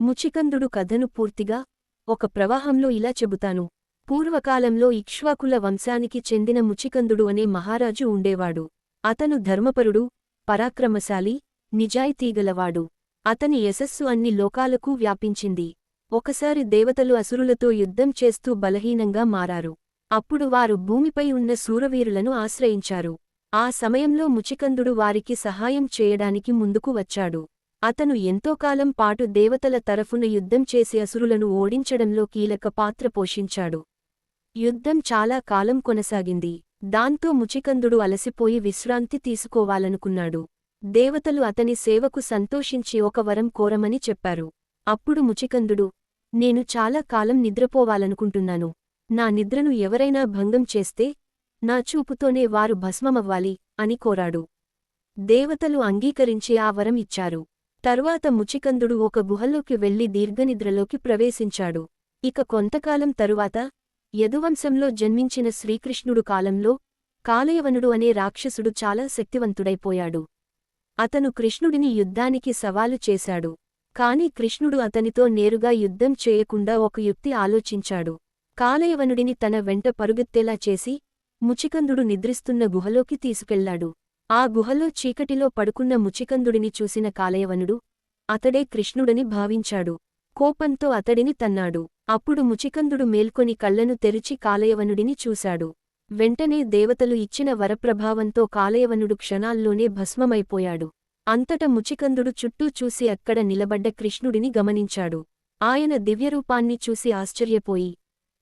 ముచికందుడు కథను పూర్తిగా ఒక ప్రవాహంలో ఇలా చెబుతాను. పూర్వకాలంలో ఇక్ష్వాకుల వంశానికి చెందిన ముచికందుడు అనే మహారాజు ఉండేవాడు. అతను ధర్మపరుడు, పరాక్రమశాలి, నిజాయితీగలవాడు. అతని యశస్సు అన్ని లోకాలకూ వ్యాపించింది. ఒకసారి దేవతలు అసురులతో యుద్ధం చేస్తూ బలహీనంగా మారారు. అప్పుడు వారు భూమిపై ఉన్న శూరవీరులను ఆశ్రయించారు. ఆ సమయంలో ముచికందుడు వారికి సహాయం చేయడానికి ముందుకు వచ్చాడు. అతను ఎంతోకాలం పాటు దేవతల తరఫున యుద్ధం చేసి అసురులను ఓడించడంలో కీలక పాత్ర పోషించాడు. యుద్ధం చాలా కాలం కొనసాగింది. దాంతో ముచికందుడు అలసిపోయి విశ్రాంతి తీసుకోవాలనుకున్నాడు. దేవతలు అతని సేవకు సంతోషించి ఒక వరం కోరమని చెప్పారు. అప్పుడు ముచికందుడు, నేను చాలా కాలం నిద్రపోవాలనుకుంటున్నాను. నా నిద్రను ఎవరైనా భంగం చేస్తే నా చూపుతోనే వారు భస్మమవ్వాలి అని కోరాడు. దేవతలు అంగీకరించి ఆ వరం ఇచ్చారు. తర్వాత ముచికందుడు ఒక గుహలోకి వెళ్లి దీర్ఘనిద్రలోకి ప్రవేశించాడు. ఇక కొంతకాలం తరువాత యదువంశంలో జన్మించిన శ్రీకృష్ణుడు కాలంలో కాలయవనుడు అనే రాక్షసుడు చాలా శక్తివంతుడైపోయాడు. అతను కృష్ణుడిని యుద్ధానికి సవాలు చేశాడు. కాని కృష్ణుడు అతనితో నేరుగా యుద్ధం చేయకుండా ఒక యుక్తి ఆలోచించాడు. కాలయవనుడిని తన వెంట పరుగెత్తేలా చేసి ముచికందుడు నిద్రిస్తున్న గుహలోకి తీసుకెళ్లాడు. ఆ గుహలో చీకటిలో పడుకున్న ముచికందుడిని చూసిన కాలయవనుడు అతడే కృష్ణుడని భావించాడు. కోపంతో అతడిని తన్నాడు. అప్పుడు ముచికందుడు మేల్కొని కళ్లను తెరిచి కాలయవనుడిని చూశాడు. వెంటనే దేవతలు ఇచ్చిన వరప్రభావంతో కాలయవనుడు క్షణాల్లోనే భస్మమైపోయాడు. అంతట ముచికందుడు చుట్టూ చూసి అక్కడ నిలబడ్డ కృష్ణుడిని గమనించాడు. ఆయన దివ్యరూపాన్ని చూసి ఆశ్చర్యపోయి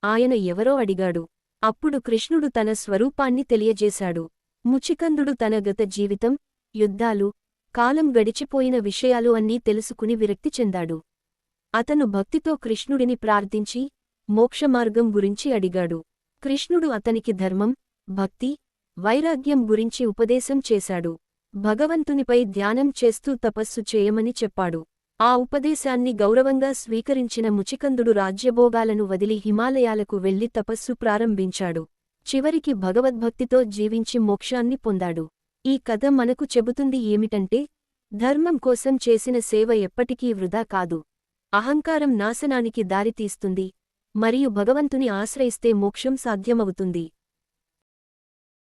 ఆయన ఎవరో అడిగాడు. అప్పుడు కృష్ణుడు తన స్వరూపాన్ని తెలియజేశాడు. ముచికందుడు తన గత జీవితం, యుద్ధాలు, కాలం గడిచిపోయిన విషయాలు అన్నీ తెలుసుకుని విరక్తి చెందాడు. అతను భక్తితో కృష్ణుడిని ప్రార్థించి మోక్షమార్గం గురించి అడిగాడు. కృష్ణుడు అతనికి ధర్మం, భక్తి, వైరాగ్యం గురించి ఉపదేశం చేశాడు. భగవంతునిపై ధ్యానం చేస్తూ తపస్సు చేయమని చెప్పాడు. ఆ ఉపదేశాన్ని గౌరవంగా స్వీకరించిన ముచికందుడు రాజ్యభోగాలను వదిలి హిమాలయాలకు వెళ్లి తపస్సు ప్రారంభించాడు. చివరికి భగవద్భక్తితో జీవించి మోక్షాన్ని పొందాడు. ఈ కథ మనకు చెబుతుంది ఏమిటంటే, ధర్మం కోసం చేసిన సేవ ఎప్పటికీ వృధా కాదు. అహంకారం నాశనానికి దారితీస్తుంది, మరియు భగవంతుని ఆశ్రయిస్తే మోక్షం సాధ్యమవుతుంది.